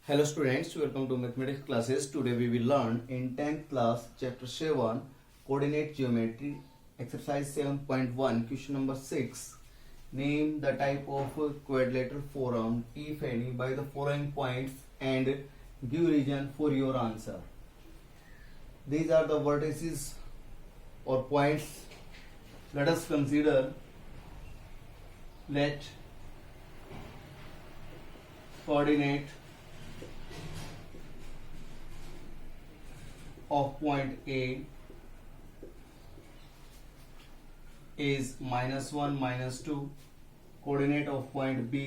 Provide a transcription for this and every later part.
Hello students, welcome to mathematics classes. Today we will learn in 10th class chapter 7 coordinate geometry exercise 7.1 question number 6. Name the type of quadrilateral formed if any by the following points and give reason for your answer. These are the vertices or points. Let us consider. Let coordinate of point A is -1, -2. Coordinate of point B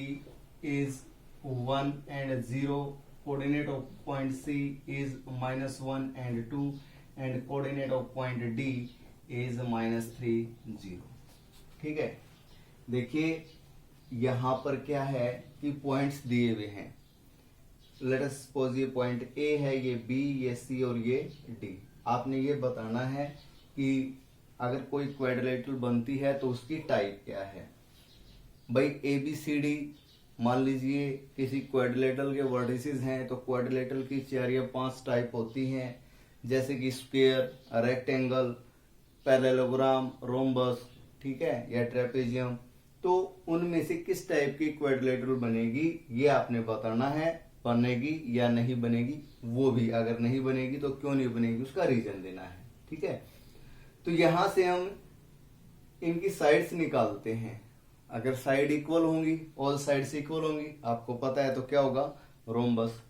is 1 and 0. Coordinate of point C is -1 and 2. And coordinate of point D is -3, 0. ठीक है, देखिए यहाँ पर क्या है कि points दिए हुए हैं. लेट अस सपोज ये पॉइंट ए है, ये बी, ये सी और ये डी. आपने ये बताना है कि अगर कोई क्वाड्रिलेटरल बनती है तो उसकी टाइप क्या है. भाई ए बी सी डी मान लीजिए किसी क्वाड्रिलेटरल के वर्टिसेस हैं तो क्वाड्रिलेटरल की 4 या 5 टाइप होती हैं, जैसे कि स्क्वायर, रेक्टेंगल, पैरेललोग्राम, रोम्बस, ठीक है, या ट्रेपेजियम. तो उनमें से किस टाइप की क्वाड्रिलेटरल बनेगी ये आपने बताना है. बनेगी या नहीं बनेगी वो भी, अगर नहीं बनेगी तो क्यों नहीं बनेगी उसका रीजन देना है. ठीक है, तो यहां से हम इनकी साइड्स निकालते हैं. अगर साइड इक्वल होंगी, ऑल साइड्स इक्वल होंगी, आपको पता है तो क्या होगा, रोम्बस.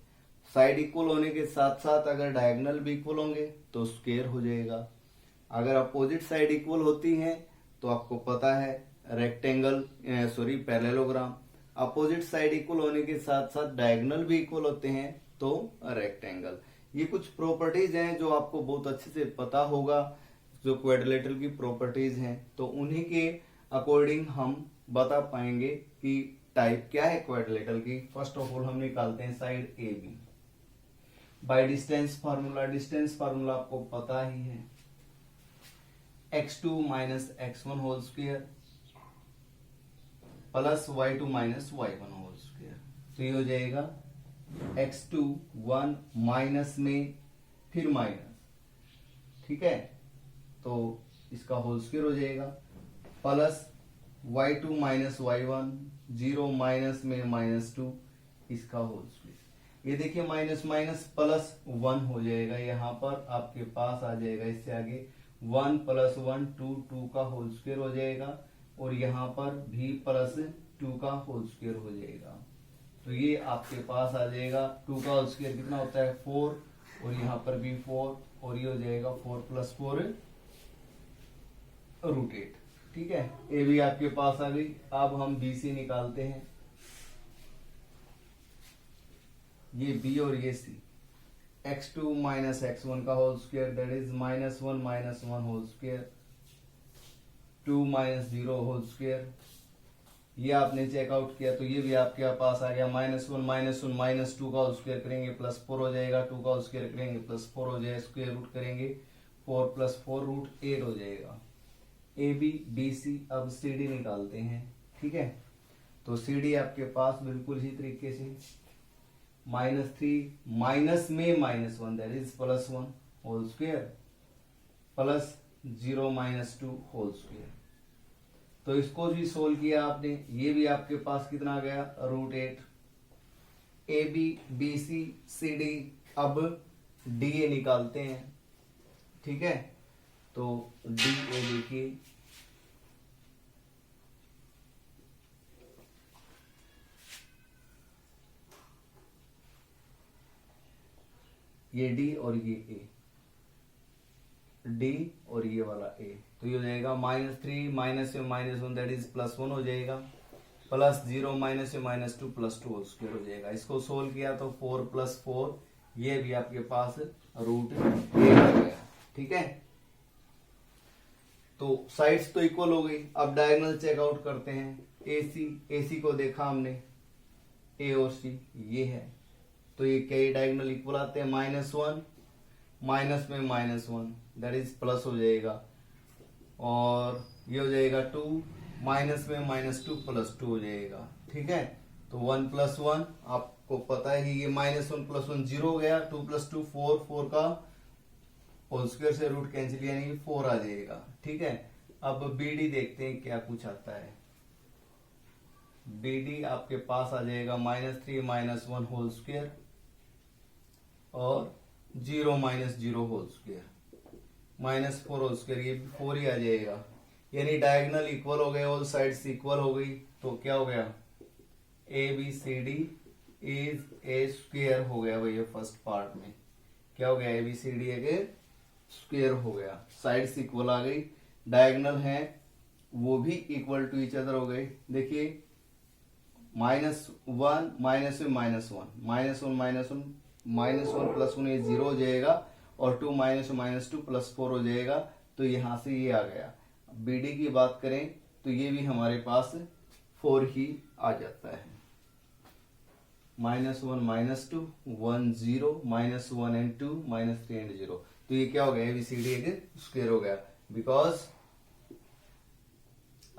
साइड इक्वल होने के साथ साथ अगर डायगोनल भी इक्वल होंगे तो स्क्वायर हो जाएगा. अगर अपोजिट साइड इक्वल होती हैं तो आपको पता है rectangle, parallelogram. Opposite side equal होने के साथ साथ डायगोनल भी इक्वल होते हैं तो रेक्टेंगल. ये कुछ प्रॉपर्टीज हैं जो आपको बहुत अच्छे से पता होगा, जो क्वाड्रिलेटरल की प्रॉपर्टीज हैं, तो उन्हीं के अकॉर्डिंग हम बता पाएंगे कि टाइप क्या है क्वाड्रिलेटरल की. फर्स्ट ऑफ ऑल हम निकालते हैं side A B by distance formula. Distance formula आपको पता ही है, x2 minus x1 whole square plus y2 minus y1 whole square. तो ये हो जाएगा x2 1 माइनस में फिर माइनस, ठीक है, तो इसका होल स्क्वायर हो जाएगा, plus y2 minus y1 0 minus में -2 इसका होल स्क्वायर. ये देखिए माइनस माइनस प्लस 1 हो जाएगा, यहाँ पर आपके पास आ जाएगा इससे आगे 1 + 1 2 का होल स्क्वायर हो जाएगा, और यहाँ पर भी प्लस 2 का होल स्क्वायर हो जाएगा. तो ये आपके पास आ जाएगा 2 का होल स्क्वायर कितना होता है 4, और यहाँ पर भी 4, और ये हो जाएगा 4 + 4 √8. ठीक है, ये भी आपके पास आ गई. अब हम बी सी निकालते हैं. ये बी और ये सी, x2 माइनस x1 का whole square that is -1 minus 1 whole square 2 minus 0 whole square. ये आपने चेकआउट किया तो ये भी आपके पास आ गया -1 माइनस 1 माइनस 2 का होल स्क्वायर करेंगे +4 हो जाएगा, 2 का होल स्क्वायर करेंगे +4 हो जाएगा, स्क्वायर रूट करेंगे 4 + 4 √8 हो जाएगा. A B B C. अब सी डी निकालते हैं. ठीक है, तो सी डी आपके पास बिल्कुल इसी तरीके से -3 माइनस में -1 that is +1 whole square plus 0 minus 2 whole square. तो इसको भी सोल्व किया आपने, ये भी आपके पास कितना आ गया √8. A B B C C D. अब डी ए निकालते हैं. ठीक है, तो डी ए देखिए, ये डी और ये ए, डी और ये वाला ए. तो ये हो जाएगा -3 माइनस में -1 दैट इज +1 हो जाएगा, प्लस 0 माइनस में -2 +2 होल स्क्वायर हो जाएगा. इसको सोल्व किया तो 4 + 4, ये भी आपके पास √8 हो गया. ठीक है, तो साइड्स तो इक्वल हो गई. अब डायगोनल चेकआउट करते हैं. ए सी को देखा हमने, ए और सी ये है, तो ये कई डायगोनल इक्वल आते हैं. -1 माइनस में -1 दैट इज प्लस हो जाएगा, और ये हो जाएगा 2 माइनस में -2 + 2 हो जाएगा. ठीक है, तो 1 + 1 आप आपको पता है कि ये -1 + 1 0 हो गया, 2 + 2 4, 4 का होल स्क्वायर से रूट कैंसिल यानी कि 4 आ जाएगा। ठीक है, अब BD देखते हैं क्या कुछ आता है। BD आपके पास आ जाएगा -3 - 1 होल स्क्वायर और 0 - 0 होल स्क्वायर, -4 होल स्क्वायर, ये भी 4 ही आ जाएगा। यानी डायगोनल इक्वल हो गए, ऑल साइड्स इक्वल हो गई, तो क्या हो गया ABCD इज ए स्क्वायर हो गया भैया। फर्स्ट पार्ट में क्या हो गया, ABCD एक स्क्वायर हो गया, साइड्स इक्वल आ गई, डायगोनल है वो भी इक्वल टू ईच अदर हो गए। देखिए -1 - 1 -1 + 1 ये 0 हो जाएगा और 2 - 2 + 4 हो जाएगा, तो यहां से ये आ गया। BD की बात करें तो ये भी हमारे पास 4 ही आ जाता है। -1 - 2 1 0 -1 and 2 -3 and 0, तो ये क्या हो गया, ABCD एक स्क्वायर हो गया। बिकॉज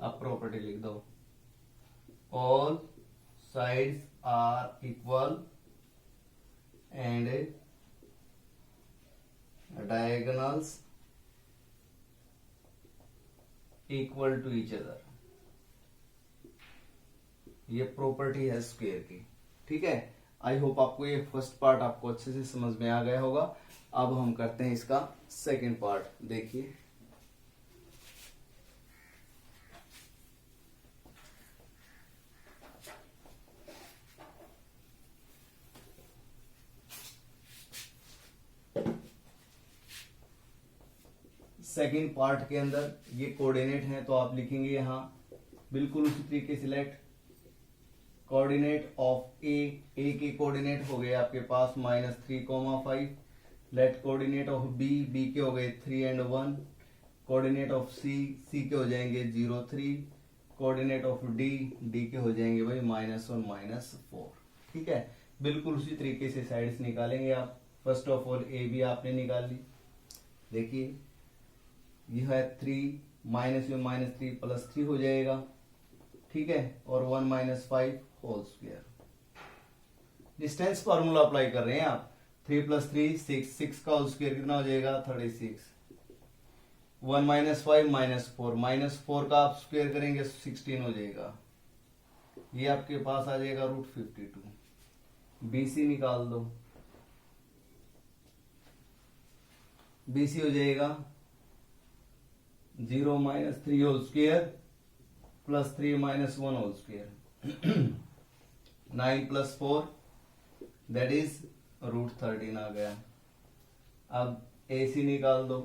आप प्रॉपर्टी लिख दो, all sides are equal and diagonals equal to each other, ये प्रॉपर्टी है स्क्वायर की। ठीक है, आई होप आपको ये फर्स्ट पार्ट आपको अच्छे से समझ में आ गया होगा। अब हम करते हैं इसका सेकंड पार्ट। देखिए सेकंड पार्ट के अंदर ये कोऑर्डिनेट है, तो आप लिखेंगे यहां बिल्कुल उसी तरीके से लेट कोऑर्डिनेट ऑफ ए के कोऑर्डिनेट हो गए आपके पास -3, 5। लेट कोऑर्डिनेट ऑफ बी के हो गए 3 and 1। कोऑर्डिनेट ऑफ सी के हो जाएंगे 0 3। कोऑर्डिनेट ऑफ डी के हो जाएंगे भाई -1 -4। ठीक है, बिल्कुल उसी तरीके से साइड्स निकालेंगे आप। First of all A B आपने निकाल ली। देखिए यह है 3 -3 +3 हो जाएगा। ठीक है, और 1 - 5 whole square. Distance formula apply कर रहे हैं आप। 3 + 3 6, 6 का होल स्क्वायर कितना हो जाएगा 36। 1 - 5 -4, -4 का आप स्क्वायर करेंगे 16 हो जाएगा। ये आपके पास आ जाएगा √52। BC निकाल दो, BC हो जाएगा 0 - 3 whole square +3 - 1 whole square 9 + 4 that is √13 आ गया। अब AC निकाल दो,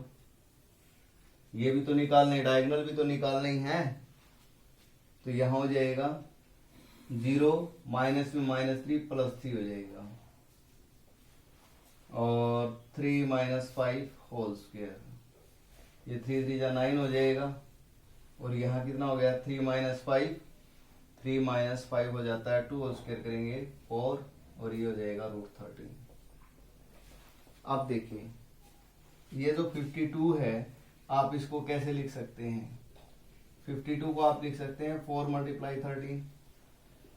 ये भी तो निकालने, डायगोनल भी तो निकालने ही है, तो यहां हो जाएगा 0 -3 +3 हो जाएगा और 3 - 5 होल स्क्वायर। ये 3 3 जा 9 हो जाएगा और यहाँ कितना हो गया 3 - 5, 3 - 5 हो जाता है 2 होल स्क्वायर करेंगे 4 और ये हो जाएगा √13। अब देखिए ये जो 52 है आप इसको कैसे लिख सकते हैं। 52 को आप लिख सकते हैं 4 × 13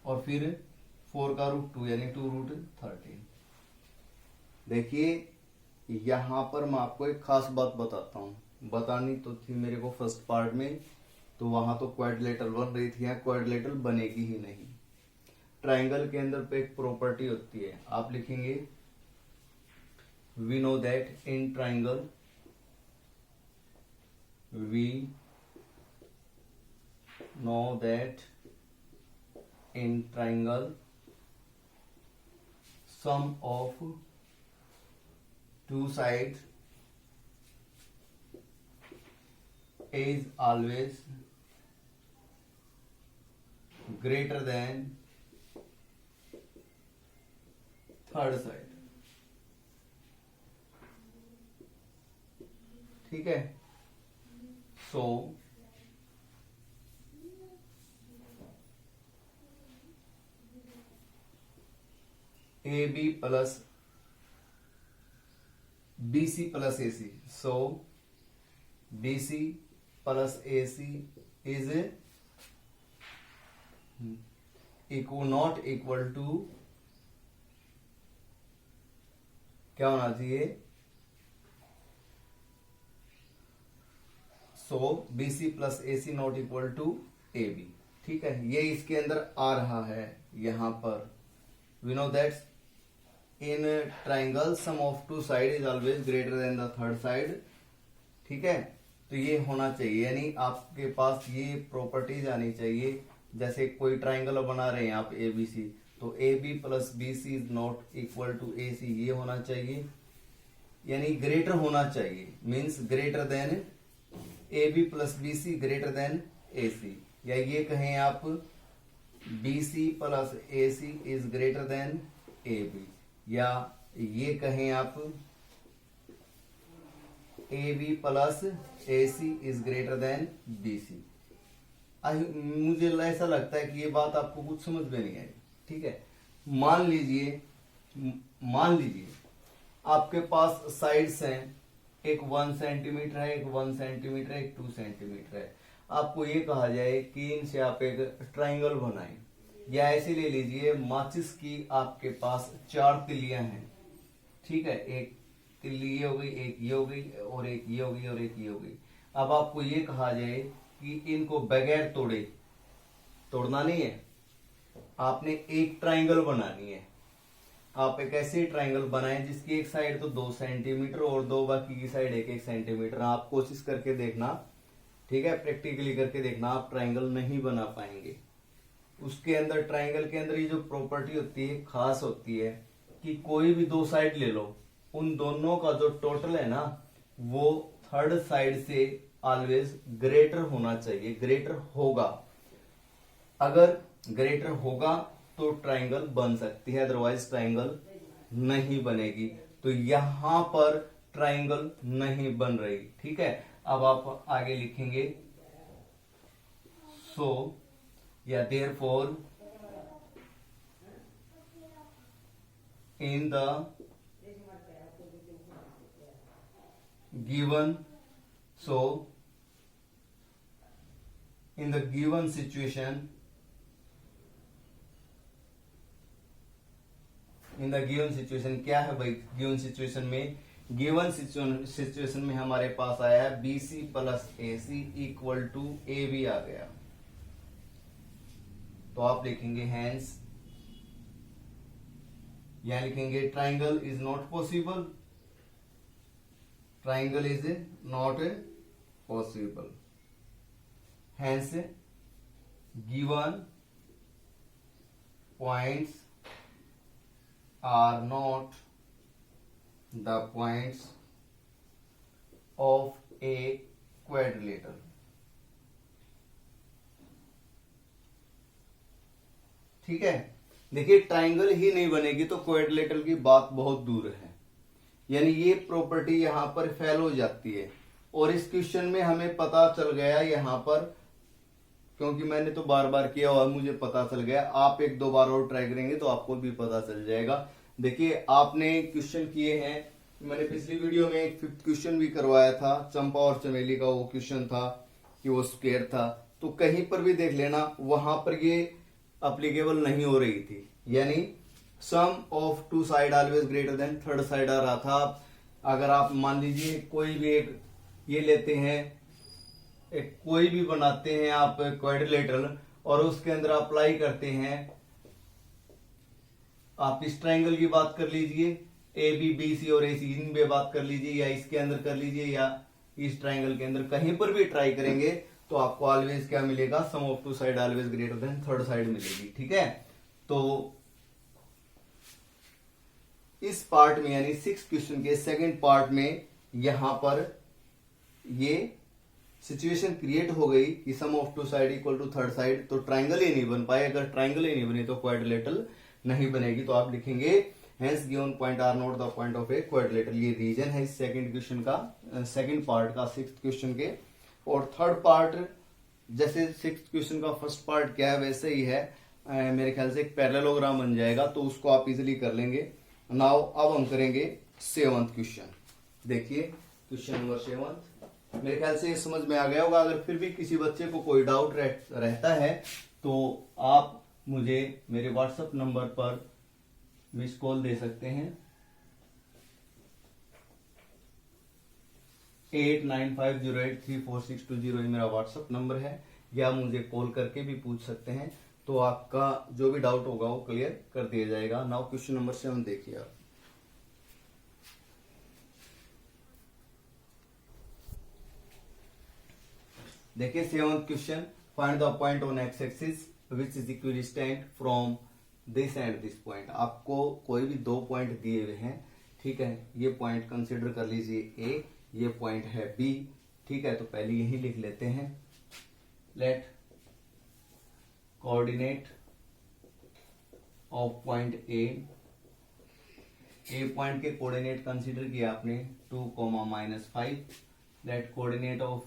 और फिर 4 का √2 यानी 2√13। देखिए यहां पर मैं आपको एक खास बात बताता हूं, बतानी तो थी मेरे को फर्स्ट पार्ट में, तो वहां तो क्वाड्रिलेटरल बन रही थी, यहाँ क्वाड्रिलेटरल बनेगी ही नहीं। ट्राइंगल के अंदर पे एक प्रॉपर्टी होती है, आप लिखेंगे we know that in triangle sum of two sides is always greater than third side। ठीक है, सो AB plus BC plus AC, so BC plus AC is not equal to क्या होना चाहिए, so BC plus AC not equal to AB। ठीक है, ये इसके अंदर आ रहा है यहां पर। We know that's in triangle sum of two side is always greater than the third side. ठीक है, तो ये होना चाहिए, यानी आपके पास ये प्रॉपर्टीज आनी चाहिए। जैसे कोई ट्राइंगल बना रहे हैं आप ABC, तो AB plus BC is not equal to AC, ये होना चाहिए, यानी ग्रेटर होना चाहिए, means greater than AB plus BC greater than AC। या ये कहें आप BC plus AC is greater than AB, या ये कहें आप AB plus AC is greater than BC। मुझे ऐसा लगता है कि ये बात आपको कुछ समझ में नहीं आई। ठीक है, मान लीजिए आपके पास साइड्स हैं, एक 1 सेंटीमीटर है, एक 1 सेंटीमीटर है, एक 2 सेंटीमीटर है। आपको ये कहा जाए कि इनसे आप एक ट्राइंगल बनाएं, या ऐसे ले लीजिए माचिस की आपके पास 4 तिल्लियां हैं। ठीक है, एक तिल्ली ये हो गई, एक ये हो गई, और एक ये हो गई, और एक ये हो गई। अब आपको ये कहा जाए कि इनको बगैर तोड़े, तोड़ना नहीं है, आपने एक ट्राइंगल बनानी है। आप एक ऐसे ट्राइंगल बनाएं जिसकी एक साइड तो 2 सेंटीमीटर और दो बाकी की साइड 1-1 सेंटीमीटर। आप कोशिश करके देखना, ठीक है, प्रैक्टिकली करके देखना, आप ट्राइंगल नहीं बना पाएंगे। उसके अंदर ट्राइंगल के अंदर ये जो प्रॉपर्टी होती है खास होती है कि कोई भी 2 साइड ले लो, उन दोनों का जो टोटल है ना वो थर्ड साइड से ऑलवेज ग्रेटर होना चाहिए, ग्रेटर होगा। अगर ग्रेटर होगा तो ट्राइंगल बन सकती है, अदरवाइज ट्राइंगल नहीं बनेगी। तो यहां पर ट्राइंगल नहीं बन रही। ठीक है, अब आप आगे लिखेंगे सो या therefore in the given so in the given situation क्या है भाई गिवन सिचुएशन में? गिवन सिचुएशन में हमारे पास आया है BC plus AC equal to AB आ गया। तो आप लिखेंगे हैंस, यहां लिखेंगे triangle is not possible, triangle is not possible, hence given points are not the points of a quadrilateral। ठीक है, देखिए ट्राइंगल ही नहीं बनेगी तो क्वाड्रिलेटरल की बात बहुत दूर है, यानी ये प्रॉपर्टी यहां पर फेल हो जाती है। और इस क्वेश्चन में हमें पता चल गया यहां पर, क्योंकि मैंने तो बार बार किया और मुझे पता चल गया, आप 1-2 बार और ट्राई करेंगे तो आपको भी पता चल जाएगा। देखिए आपने क्वेश्चन किए हैं, मैंने पिछली वीडियो में एक 5th क्वेश्चन भी करवाया था, चंपा और चमेली का वो क्वेश्चन था कि वो स्क्वायर था। तो कहीं पर भी देख लेना, वहां पर ये अप्लीकेबल नहीं हो रही थी, यानी sum of two side always greater than third side आ रहा था। अगर आप मान लीजिए कोई भी एक ये लेते हैं, एक कोई भी बनाते हैं आप क्वाड्रिलेटरल और उसके अंदर अप्लाई करते हैं, आप इस ट्राइंगल की बात कर लीजिए, AB BC और AC इन पे बात कर लीजिए, या इसके अंदर कर लीजिए, या इस ट्राइंगल के अंदर कहीं पर भी ट्राई करेंगे तो आपको ऑलवेज क्या मिलेगा, sum of two side always greater than third side मिलेगी। ठीक है, तो इस पार्ट में यानी 6th क्वेश्चन के सेकंड पार्ट में यहां पर ये सिचुएशन क्रिएट हो गई कि sum of two side equal to third side, तो ट्राइंगल ही नहीं बन पाए। अगर ट्राइंगल ही नहीं बने तो क्वाड्रिलेटरल नहीं बनेगी। तो आप लिखेंगे hence given point are not the point of a quadrilateral. ये रीजन है इस सेकंड क्वेश्चन का, सेकंड पार्ट का 6th क्वेश्चन के। और थर्ड पार्ट जैसे 6th क्वेश्चन का फर्स्ट पार्ट क्या है वैसे ही है, मेरे ख्याल से एक पैरेललोग्राम बन जाएगा, तो उसको आप इजिली कर लेंगे। नाउ अब हम करेंगे 7th क्वेश्चन। देखिए क्वेश्चन नंबर 7, मेरे ख्याल से ये समझ में आ गया होगा। अगर फिर भी किसी बच्चे को कोई डाउट रहता है तो आप मुझे मेरे व्हाट्सएप नंबर पर मिस कॉल दे सकते हैं। 8950834620 ये मेरा व्हाट्सअप नंबर है, या मुझे कॉल करके भी पूछ सकते हैं, तो आपका जो भी डाउट होगा वो क्लियर कर दिया जाएगा। नाउ क्वेश्चन नंबर 7 देखिए आप। देखिए 7th question, find the point on X axis which is equidistant from this and this point. आपको कोई भी दो पॉइंट दिए हुए हैं, ठीक है, ये पॉइंट कंसीडर कर लीजिए ए, ये पॉइंट है बी, ठीक है, तो पहले यही लिख लेते हैं। Let coordinate of point A point के कोऑर्डिनेट कंसीडर किया आपने 2, let coordinate of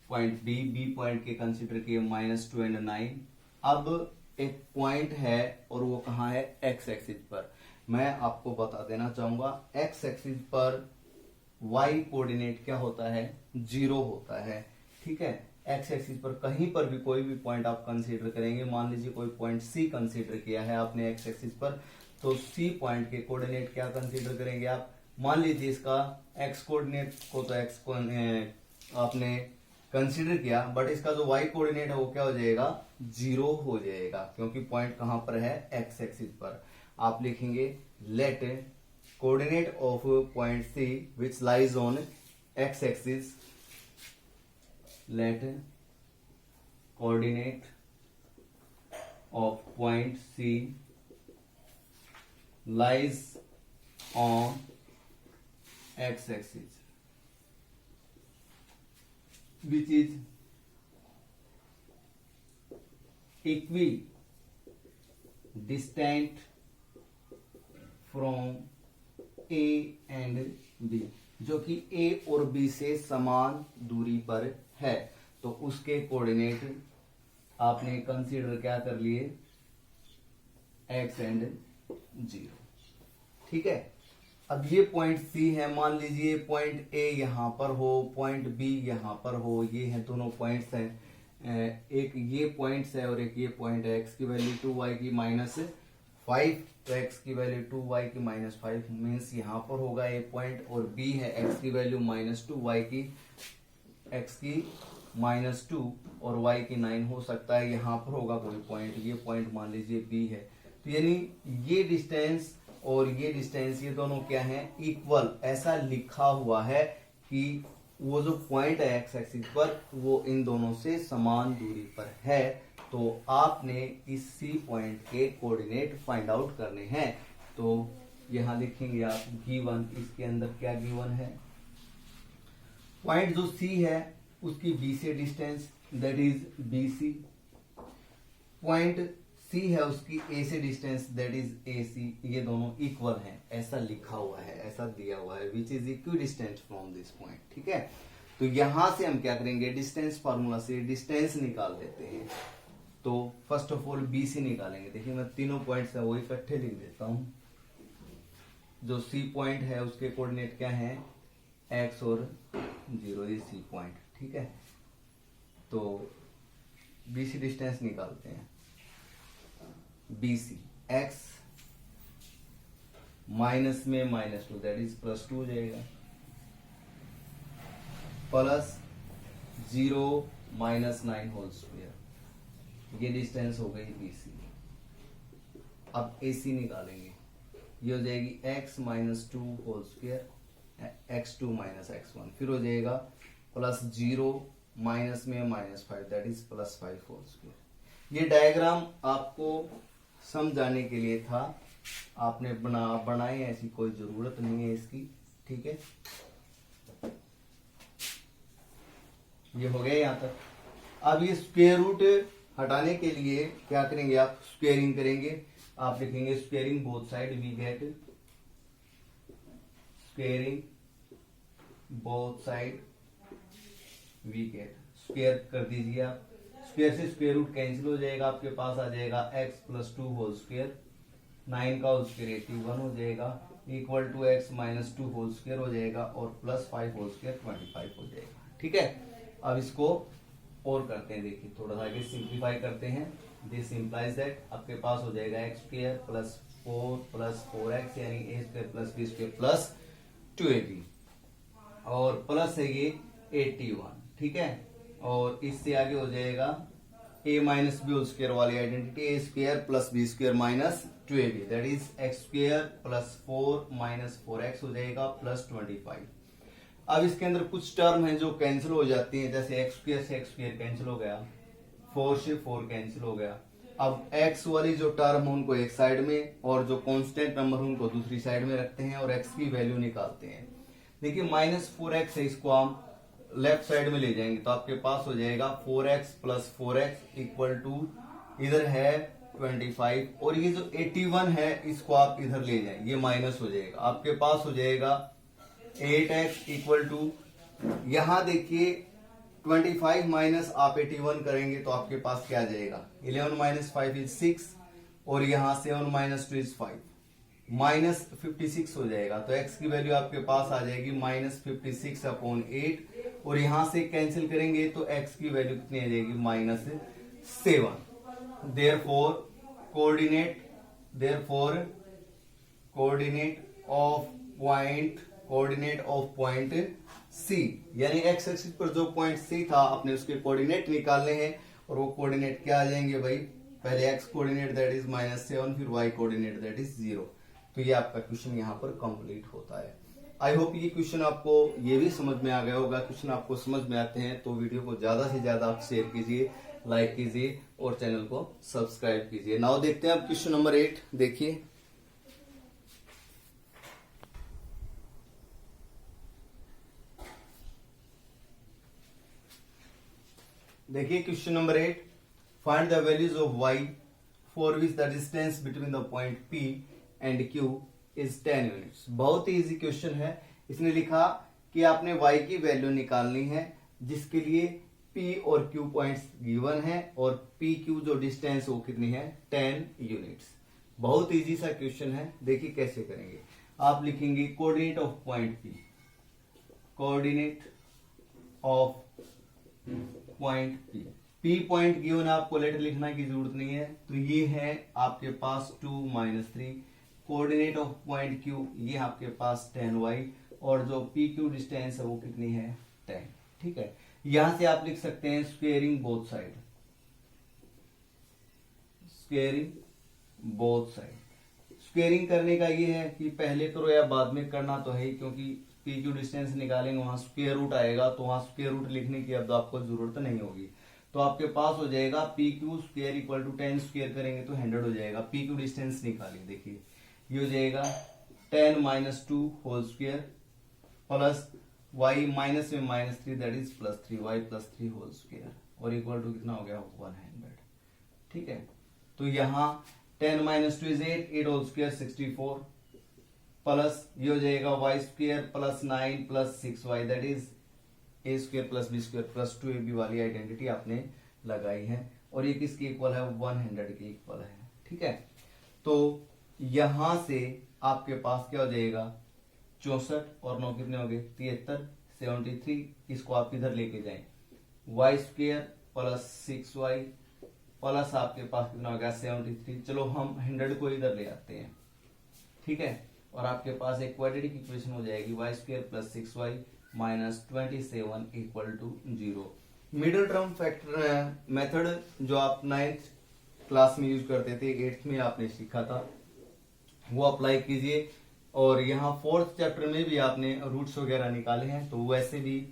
point B point के कंसीडर किए -2 और 9। अब एक पॉइंट है और वो कहाँ है, एक्स एक्सिस पर। मैं आपको बता देना चाहूंगा एक्स एक्सिस पर वाई कोऑर्डिनेट क्या होता है, 0 होता है, ठीक है। एक्स एक्सिस पर कहीं पर भी कोई भी पॉइंट आप कंसीडर करेंगे, मान लीजिए कोई पॉइंट सी कंसीडर किया है आपने एक्स एक्सिस पर, तो सी पॉइंट के कोऑर्डिनेट क्या कंसीडर करेंगे आप, मान लीजिए इसका एक्स कोऑर्डिनेट को तो एक्स को आपने कंसीडर किया, बट इसका जो वाई कोऑर्डिनेट है वो क्या हो जाएगा, 0 हो जाएगा, क्योंकि पॉइंट कहां पर है, एक्स एक्सिस पर। आप लिखेंगे let coordinate of point C which lies on X axis, let coordinate of point C lies on X axis which is equidistant from A and B, जो कि A और B से समान दूरी पर है, तो उसके कोऑर्डिनेट आपने कंसीडर क्या कर लिए, x एंड 0, ठीक है। अब ये पॉइंट सी है, मान लीजिए पॉइंट ए यहां पर हो, पॉइंट बी यहां पर हो, ये हैं दोनों पॉइंट्स हैं, एक ये पॉइंट्स है और एक ये पॉइंट है। एक्स की वैल्यू 2y की -5, तो एक्स की वैल्यू 2y की -5 मीन्स यहां पर होगा ए पॉइंट, और बी है एक्स की वैल्यू -2y की, एक्स की -2 और y की 9 हो सकता है, यहां पर होगा कोई पॉइंट, ये पॉइंट मान लीजिए बी है, तो यानी ये डिस्टेंस और ये डिस्टेंस ये दोनों क्या है, इक्वल। ऐसा लिखा हुआ है कि वो जो पॉइंट है एक्स एक्सिस पर वो इन दोनों से समान दूरी पर है, तो आपने इस सी पॉइंट के कोऑर्डिनेट फाइंड आउट करने हैं। तो यहां लिखेंगे आप गिवन, इसके अंदर क्या गिवन है, पॉइंट जो सी है उसकी बी से distance that is B C, point C है उसकी ए से distance that is A C, ये दोनों इक्वल हैं, ऐसा लिखा हुआ है, ऐसा दिया हुआ है, which is equidistant from this point, ठीक है। तो यहां से हम क्या करेंगे, डिस्टेंस फार्मूला से डिस्टेंस निकाल देते हैं। तो first of all B C निकालेंगे। देखिए मैं तीनों पॉइंट्स है वो इकट्ठे लिख देता हूं। जो सी पॉइंट है उसके कोऑर्डिनेट क्या है, एक्स और 0, ये सी पॉइंट, ठीक है। तो बी सी डिस्टेंस निकालते हैं, बी सी एक्स माइनस में -2 दैट इज +2 हो जाएगा, प्लस 0 -9 होल स्क्वायर, ये डिस्टेंस हो गई बी सी। अब ए सी निकालेंगे, ये हो जाएगी x -2 whole square, x2 - x1, फिर हो जाएगा प्लस 0 माइनस में -5 दैट इज +5 होल स्क्वायर। ये डायग्राम आपको समझाने के लिए था, आपने बनाए, ऐसी कोई जरूरत नहीं है इसकी, ठीक है। ये हो गया यहां तक। अब ये स्क्वायर रूट हटाने के लिए क्या करेंगे आप, स्क्वेयरिंग करेंगे। आप लिखेंगे squaring both side, we get squaring both side, we get, square कर दीजिए आप, स्क्वेयर से स्क्वेयर रूट कैंसिल हो जाएगा, आपके पास आ जाएगा x + 2 होल स्क्वेयर, 9 का होल स्क्वेयर 81 हो जाएगा, equal to x -2 whole square हो जाएगा, और +5 होल स्क्वेयर 25 हो जाएगा, ठीक है। अब इसको और करते हैं, देखिए थोड़ा सा आगे सिंप्लीफाई करते हैं। दिस इंप्लाइज दैट आपके पास हो जाएगा x² +4 + 4x यानी a² + b² + 2ab। और प्लस है ये 81, ठीक है। और इससे आगे हो जाएगा a minus B whole square वाली identity, A square plus B square minus 2ab, that is X square plus 4 minus 4x हो जाएगा प्लस 25। अब इसके अंदर कुछ टर्म है जो कैंसिल हो जाती हैं, जैसे एक्स स्क्वायर से एक्स स्क्वायर कैंसिल हो गया, 4 से 4 कैंसिल हो गया। अब x वाली जो टर्म है उनको एक साइड में और जो कांस्टेंट नंबर है उनको दूसरी साइड में रखते हैं और x की वैल्यू निकालते हैं। देखिए -4x है, इसको हम लेफ्ट साइड में ले जाएंगे तो आपके पास हो जाएगा 4x plus 4x equal to इधर है 25, और ये जो 81 है इसको आप इधर ले जाएं, ये माइनस हो जाएगा, आपके पास हो जाएगा 8x इक्वल टू, यहां देखिए 25 माइनस आप 81 करेंगे तो आपके पास क्या आ जाएगा, 11 माइनस 5 इज 6, और यहां 7 माइनस 2 इज 5, माइनस 56 हो जाएगा। तो x की वैल्यू आपके पास आ जाएगी -56 अपॉन 8, और यहां से कैंसिल करेंगे तो x की वैल्यू कितनी आ जाएगी -7। Therefore coordinate of point C, यानी x एक्सिस पर जो पॉइंट C था अपने उसके कोऑर्डिनेट निकालने हैं, और वो कोऑर्डिनेट क्या आ जाएंगे भाई, पहले x कोऑर्डिनेट दैट इज -7, फिर y कोऑर्डिनेट दैट इज 0। तो ये आपका क्वेश्चन यहाँ पर कंप्लीट होता है। आई होप ये क्वेश्चन आपको ये भी समझ में आ गया होगा। क्वेश्चन आपको समझ में आते हैं तो वीडियो को ज्यादा से ज्यादा आप शेयर कीजिए, लाइक कीजिए और चैनल को सब्सक्राइब कीजिए। नाउ देखते हैं अब क्वेश्चन नंबर 8। देखिए question number 8, find the values of y for which the distance between the point P and Q is 10 units. बहुत ही इजी क्वेश्चन है। इसने लिखा कि आपने y की वैल्यू निकालनी है जिसके लिए P और Q पॉइंट्स गिवन है, और PQ जो डिस्टेंस वो कितनी है 10 यूनिट्स। बहुत इजी सा क्वेश्चन है। देखिए कैसे करेंगे, आप लिखेंगे coordinate of point P, coordinate of point P point given है, आपको लेटर लिखने की जरूरत नहीं है। तो ये है आपके पास 2 - 3, कोऑर्डिनेट ऑफ पॉइंट Q ये आपके पास 10y, और जो PQ डिस्टेंस है वो कितनी है 10, ठीक है। यहां से आप लिख सकते हैं स्क्वेयरिंग बोथ साइड, स्क्वेयरिंग करने का ये है कि पहले करो या बाद में करना तो है ही, क्योंकि PQ डिस्टेंस निकालेंगे वहां स्क्वेयर रूट आएगा, तो वहां स्क्वेयर रूट लिखने की अब आपको जरूरत नहीं होगी। तो आपके पास हो जाएगा PQ square equal to 10 square करेंगे तो 100 हो जाएगा। PQ डिस्टेंस निकालिए, देखिए ये हो जाएगा 10 - 2 whole square plus y minus में -3 that is +3y + 3 whole square, और इक्वल टू कितना हो गया 100, ठीक है। तो यहाँ 10 - 2 इज 8 होल स्क्वेयर 64, प्लस ये हो जाएगा y square plus 9 plus 6y that is a square plus b square plus 2ab वाली आइडेंटिटी आपने लगाई है, और ये किसके इक्वल है 100 के इक्वल है, ठीक है। तो यहां से आपके पास क्या हो जाएगा 64 और 9 कितने हो गए 73, 73, इसको आप इधर लेके जाएं, y square plus 6y plus आपके पास कितना हो गया 73। चलो हम 100 को इधर ले आते हैं, ठीक है, और आपके पास एक क्वाड्रेटिक इक्वेशन हो जाएगी y square plus 6y minus 27 equal to 0। Middle term factor method जो आप 9th क्लास में यूज करते थे, 8th में आपने सीखा था, वो अप्लाई कीजिए। और यहाँ 4th चैप्टर में भी आपने रूट्स वगैरह निकाले हैं, तो वैसे भी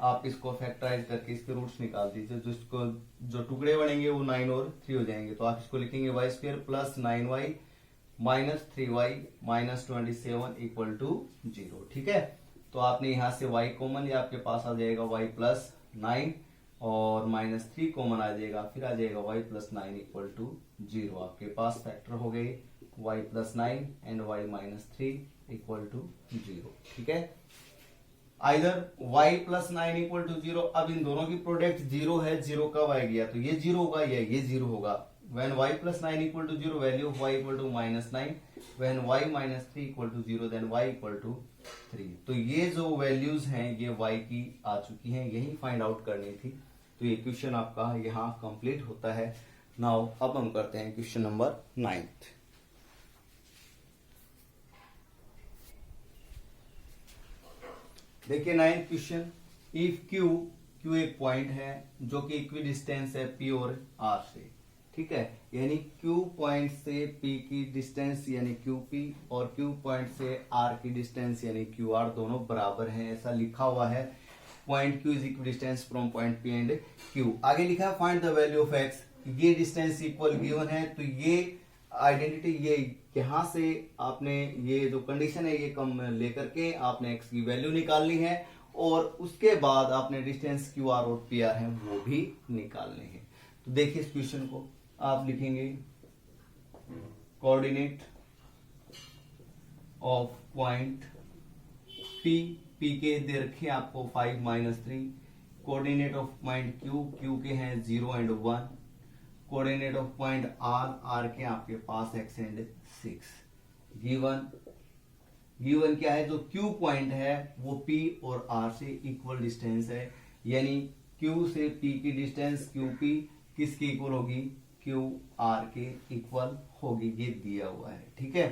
आप इसको फैक्टराइज करके इसके रूट्स निकाल दीजिए, जिसको जो टुकड़े बनेंगे वो 9 और 3 हो जाएंगे। तो आप इसको लिखेंगे y square plus 9y minus 3y minus 27 equal to 0, ठीक है। तो आपने यहाँ से y कॉमन, ये आपके पास आ जाएगा y प्लस 9 और -3 कॉमन आ जाएगा, फिर आ जाएगा y प्लस 9 इक्वल टू 0। आपके पास फैक्टर हो गए y plus 9 and y minus 3 equal to 0, ठीक है। Either y plus 9 equal to 0, अब इन दोनों की प्रोडक्ट 0 है, 0 कब आ गया तो ये 0 होगा या ये 0 होगा। when y plus 9 equal to 0, value of y equal to -9, when y minus 3 equal to 0, then y equal to 3। तो ये जो वैल्यूज हैं ये y की आ चुकी हैं, यही फाइंड आउट करनी थी। तो ये क्वेश्चन आपका यहाँ कंप्लीट होता है। नाउ अब हम करते हैं क्वेश्चन नंबर 9th। देखिए 9th क्वेश्चन, इफ क्यू एक पॉइंट है जो कि इक्वी डिस्टेंस है पी और आर से, ठीक है, यानी क्यू पॉइंट से पी की डिस्टेंस यानी क्यू पी और क्यू पॉइंट से आर की डिस्टेंस यानी क्यू आर दोनों बराबर हैं, ऐसा लिखा हुआ है। Point Q is equi distance from point P and Q. आगे लिखा है find the value of x, ये डिस्टेंस इक्वल गिवन है, तो ये आइडेंटिटी ये यहां से आपने ये जो कंडीशन है ये कम लेकर के आपने एक्स की वैल्यू निकालनी है और उसके बाद आपने डिस्टेंस क्यू आर और पी आर है वो भी निकालने हैं। तो देखिए इस क्वेश्चन को आप लिखेंगे कोऑर्डिनेट ऑफ पॉइंट पी के दे रखे आपको 5 -3, कोऑर्डिनेट ऑफ पॉइंट क्यू के हैं 0 and 1, coordinate of point R के आपके पास x एंड 6। गिवन क्या है, जो क्यू पॉइंट है वो p और r से इक्वल डिस्टेंस है, यानी q से p की डिस्टेंस qp किसकी इक्वल होगी, qr के इक्वल होगी, ये दिया हुआ है, ठीक है।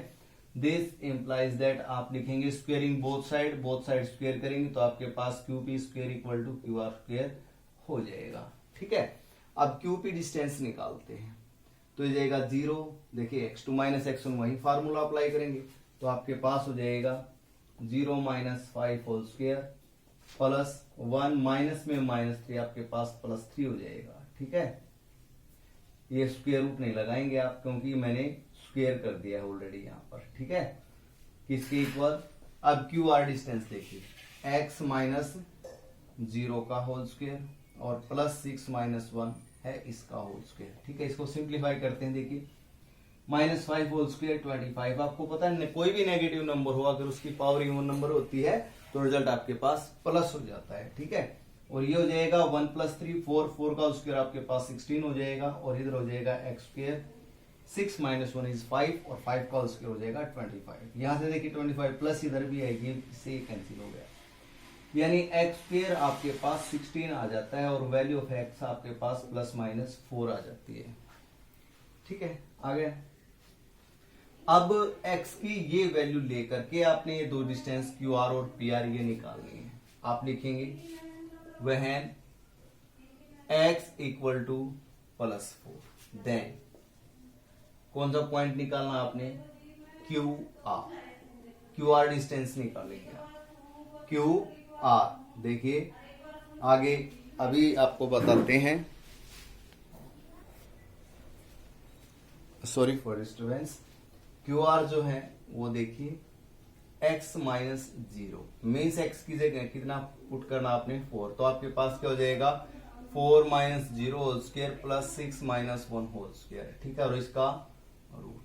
दिस इंप्लाइज दैट आप लिखेंगे स्क्वेयरिंग बोथ साइड स्क्वेयर करेंगे तो आपके पास qp square equal to qr square हो जाएगा, ठीक है। अब QP डिस्टेंस निकालते हैं तो ये जाएगा 0, देखिए x2 - x1 वही फार्मूला अप्लाई करेंगे तो आपके पास हो जाएगा 0 - 5 होल स्क्वायर प्लस 1 माइनस में -3 आपके पास +3 हो जाएगा, ठीक है। ये स्क्वायर रूट नहीं लगाएंगे आप क्योंकि मैंने स्क्वायर कर दिया है ऑलरेडी यहाँ पर, ठीक है। किसके इक्वल, अब QR डिस्टेंस देखिए x - 0 का होल स्क्वायर और +6 - 1 है इसका होल स्क्वायर, ठीक है। इसको सिंप्लीफाई करते हैं, देखिए -5 होल स्क्वायर 25। आपको पता है कोई भी नेगेटिव नंबर हो अगर उसकी पावर इवन नंबर होती है तो रिजल्ट आपके पास प्लस हो जाता है, ठीक है। और ये हो जाएगा 1 + 3 4 का स्क्वायर आपके पास 16 हो जाएगा और इधर हो जाएगा x स्क्वायर 6 - 1 इज 5 और 5 का स्क्वायर हो जाएगा 25। यहां से देखिए 25 प्लस इधर भी आएगी, इससे कैंसिल हो गया, यानी x स्क्वायर आपके पास 16 आ जाता है और वैल्यू ऑफ x आपके पास ±4 आ जाती है, ठीक है। आगे अब x की ये वैल्यू लेकर के आपने ये दो डिस्टेंस QR और PR ये निकालनी है। आप लिखेंगे when x equal to +4 then कौन सा पॉइंट निकालना आपने, QR डिस्टेंस निकालेंगे आप, QR। देखिए आगे अभी आपको बताते हैं, सॉरी फॉर डिस्टर्बेंस। QR जो है वो देखिए x - 0 मीन्स x की जगह कितना पुट करना आपने 4, तो आपके पास क्या हो जाएगा 4 - 0 whole square plus 6 - 1 whole square, ठीक है, और इसका रूट,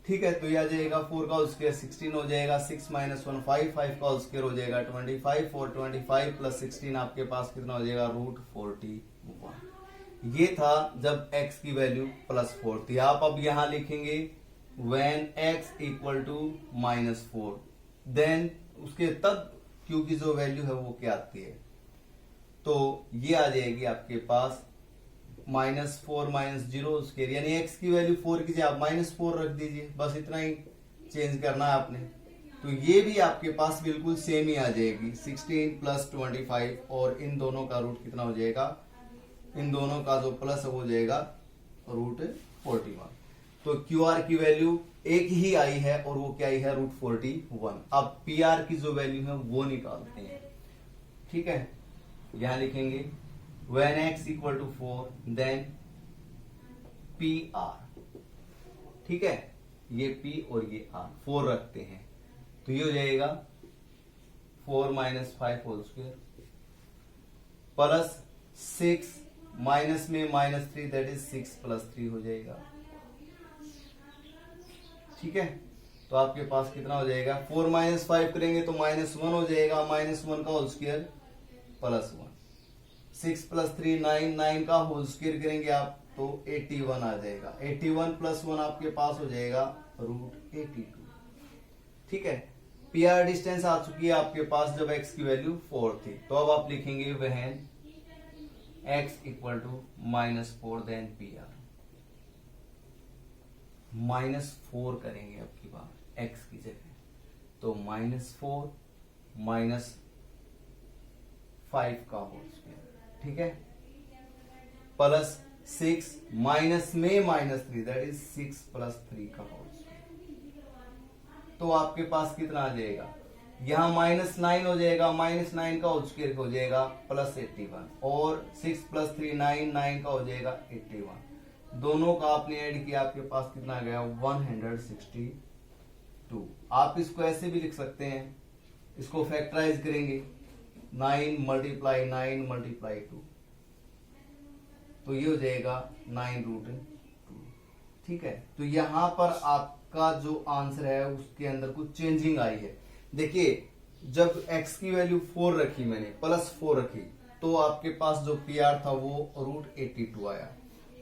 ठीक है। तो यह आ जाएगा 4 का स्क्वायर 16 हो जाएगा, 6 - 1 5 का स्क्वायर हो जाएगा 25 और 25 + 16 आपके पास कितना हो जाएगा √41। ये था जब x की वैल्यू +4 थी। आप अब यहां लिखेंगे when x equal to -4 then उसके तब q की जो वैल्यू है वो क्या आती है, तो ये आ जाएगी आपके पास -4 - 0 स्क्वायर, यानी x की वैल्यू 4 की जगह आप -4 रख दीजिए, बस इतना ही चेंज करना है आपने। तो ये भी आपके पास बिल्कुल सेम ही आ जाएगी 16 + 25 और इन दोनों का रूट कितना हो जाएगा, इन दोनों का जो प्लस हो जाएगा √41। तो QR की वैल्यू एक ही आई है और वो क्या आई है √41। अब PR की जो वैल्यू है वो निकालते हैं, ठीक है। यहां लिखेंगे when x equal to 4 then PR, ठीक है, ये P और ये R 4 रखते हैं तो ये हो जाएगा 4 - 5 होल स्क्वायर प्लस 6 माइनस में -3 दैट इज 6 + 3 हो जाएगा, ठीक है। तो आपके पास कितना हो जाएगा 4 - 5 करेंगे तो -1 हो जाएगा, -1 का होल स्क्वायर +1, 6 + 3 9, 9 का होल स्क्वायर करेंगे आप तो 81 आ जाएगा, 81 + 1 आपके पास हो जाएगा √82, ठीक है। PR डिस्टेंस आ चुकी है आपके पास जब x की वैल्यू 4 थी, तो अब आप लिखेंगे when x equal to -4 then PR, -4 करेंगे अब की बार x की जगह, तो -4 -5 का होल स्क्वायर, ठीक है, प्लस 6 माइनस में -3 दैट इज 6 + 3 का होल स्क्वायर। तो आपके पास कितना आ जाएगा, यहाँ -9 हो जाएगा, -9 का होल स्क्वायर हो जाएगा +81 और 6 + 3 9 का हो जाएगा 81। दोनों का आपने ऐड किया, आपके पास कितना आ गया 162। आप इसको ऐसे भी लिख सकते हैं, इसको फैक्टराइज करेंगे 9 × 9 × 2, तो ये हो जाएगा 9√2, ठीक है। तो यहां पर आपका जो आंसर है उसके अंदर कुछ चेंजिंग आई है। देखिए जब x की वैल्यू 4 रखी मैंने, +4 रखी, तो आपके पास जो PR था वो √82 आया,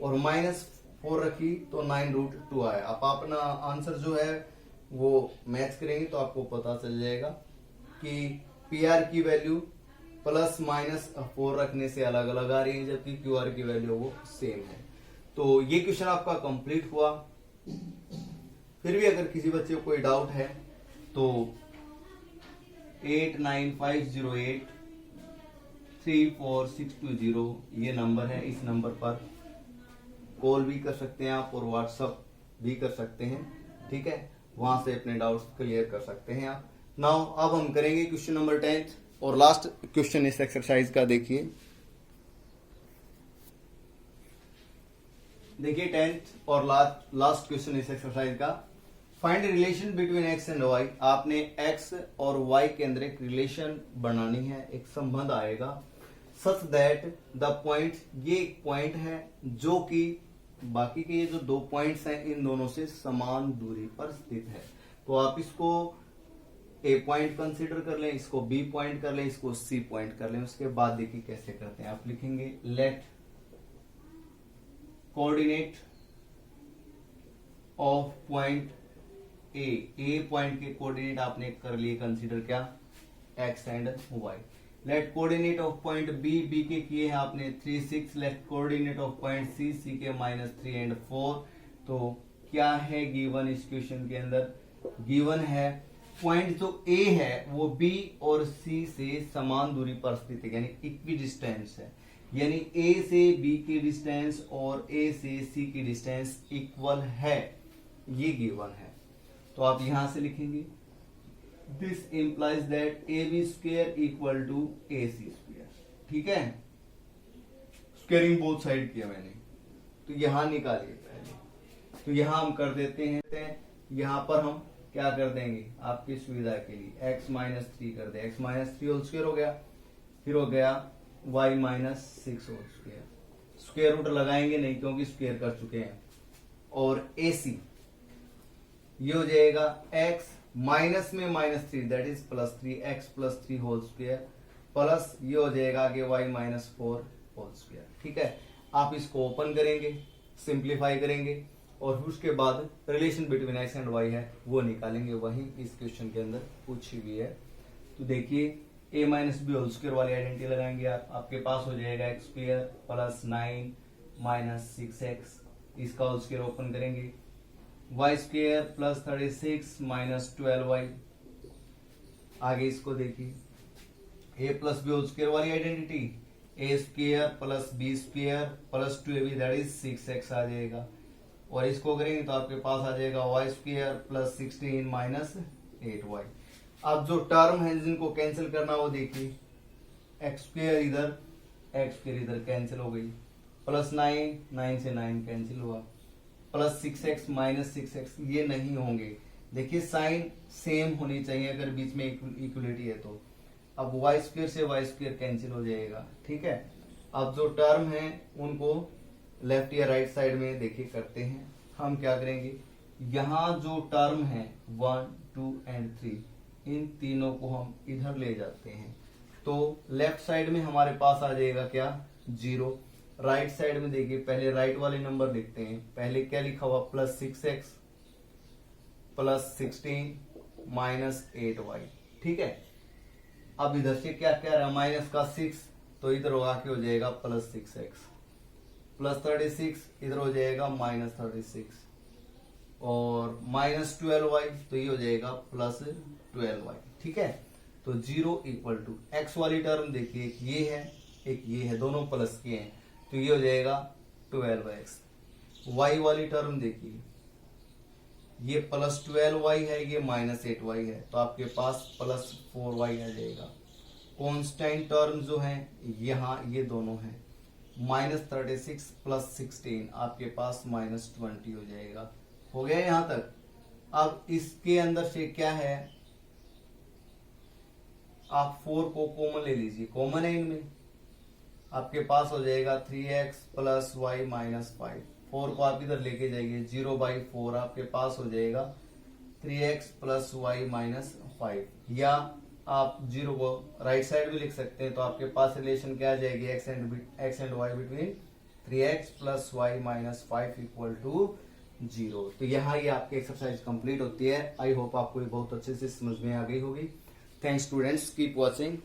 और -4 रखी तो 9√2 आया। अब अपना आंसर जो है वो मैच करेंगे तो आपको पता चल जाएगा कि PR की वैल्यू +-4 रखने से अलग अलग आ रही है, जबकि QR की वैल्यू वो सेम है। तो ये क्वेश्चन आपका कंप्लीट हुआ। फिर भी अगर किसी बच्चे को कोई डाउट है तो 8950834620 ये नंबर है, इस नंबर पर कॉल भी कर सकते हैं आप और व्हाट्सएप भी कर सकते हैं, ठीक है, वहां से अपने डाउट्स क्लियर कर सकते हैं आप। नाउ अब हम करेंगे क्वेश्चन नंबर 10 और लास्ट क्वेश्चन इस एक्सरसाइज का। देखिए 10th और लास्ट क्वेश्चन इस एक्सरसाइज का। Find relation between x and y। आपने x और y के अंदर एक रिलेशन बनानी है, एक संबंध आएगा सच दैट द पॉइंट, ये एक पॉइंट है जो कि बाकी के ये जो 2 पॉइंट्स हैं इन दोनों से समान दूरी पर स्थित है। तो आप इसको A पॉइंट कंसीडर कर लें, इसको B पॉइंट कर लें, इसको C पॉइंट कर लें। उसके बाद देखिए कैसे करते हैं। आप लिखेंगे let coordinate of point A point के कोऑर्डिनेट आपने कर लिए कंसीडर क्या, x and y। Let coordinate of point B के किए हैं आपने 3 6। Let coordinate of point C के -3 एंड 4। तो क्या है गिवन इस क्वेश्चन के अंदर, गिवन है पॉइंट जो ए है वो बी और सी से समान दूरी पर स्थित है, यानी इक्वी डिस्टेंस है, यानी ए से बी की डिस्टेंस और ए से सी की डिस्टेंस इक्वल है, ये गिवन है। तो आप यहां से लिखेंगे this implies that AB² = AC², ठीक है, स्क्वेयरिंग बोथ साइड किया मैंने, तो यहां निकालिए पहले। तो यहां हम कर देते हैं, यहां पर हम क्या कर देंगे आपकी सुविधा के लिए x -3 कर दे, x -3 होल स्क्वायर हो गया, फिर हो गया y -6 whole square. Square root लगाएंगे नहीं क्योंकि स्क्वायर कर चुके हैं, और AC ये हो जाएगा x माइनस में -3 that is +3, x +3 whole square, plus ये हो जाएगा आगे y -4 होल स्क्वायर, ठीक है। आप इसको ओपन करेंगे, सिंप्लीफाई करेंगे और उसके बाद relation between x and y है वो निकालेंगे, वही इस क्वेश्चन के अंदर पूछी हुई है। तो देखिए a - b होल स्क्वायर वाली आइडेंटिटी लगाएंगे आपके पास हो जाएगा x² + 9 - 6x, इसका होल स्क्वायर ओपन करेंगे, y² + 36 - 12y। आगे इसको देखिए a + b होल स्क्वायर वाली identity, a² + b² + 2ab that is 6x आ जाएगा, और इसको करेंगे तो आपके पास आ जाएगा y² + 16 - 8y। अब जो टर्म है जिनको कैंसिल करना वो देखिए, x² इधर, x² इधर कैंसिल हो गई, +9 से 9 कैंसिल हुआ, +6x - 6x ये नहीं होंगे। देखिए साइन सेम होनी चाहिए अगर बीच में इक्वलिटी है तो। अब y² से y² कैंसिल हो जाएगा, ठीक है। अब जो टर्म है उनको लेफ्ट या राइट साइड में देखिए करते हैं। हम क्या करेंगे, यहाँ जो टर्म है 1 2 एंड 3 इन तीनों को हम इधर ले जाते हैं, तो लेफ्ट साइड में हमारे पास आ जाएगा क्या 0। राइट साइड में देखिए पहले राइट वाले नंबर लिखते हैं, पहले क्या लिखा हुआ +6x + 16 - 8y, ठीक है। अब इधर से क्या क्या रहा माइनस का 6, तो इधर होगा कि हो जाएगा +6x, +36 इधर हो जाएगा -36, और -12y तो ये हो जाएगा +12y, ठीक है। तो 0 इक्वल टू एक्स वाली टर्म देखिए, एक ये है, दोनों प्लस के हैं, तो ये हो जाएगा 12x। y वाली टर्म देखिए, ये प्लस 12y है, ये माइनस 8y है, तो आपके पास प्लस 4y आ जाएगा। कांस्टेंट टर्म जो है यहाँ ये दोनों हैं, -36 प्लस 16 आपके पास -20 हो जाएगा। हो गया यहां तक। अब इसके अंदर से क्या है, आप 4 को कॉमन ले लीजिए, कॉमन है इनमें, आपके पास हो जाएगा 3x प्लस वाई माइनस 5। 4 को आप इधर लेके जाइए, 0/4 आपके पास हो जाएगा 3x प्लस वाई माइनस 5, या आप 0 को राइट साइड भी लिख सकते हैं, तो आपके पास रिलेशन क्या आ जाएगी, x and y between 3x plus Y minus 5 equal to 0। तो यहाँ ये आपकी एक्सरसाइज कंप्लीट होती है। आई होप आपको ये बहुत अच्छे से समझ में आ गई होगी। Thanks students, keep watching.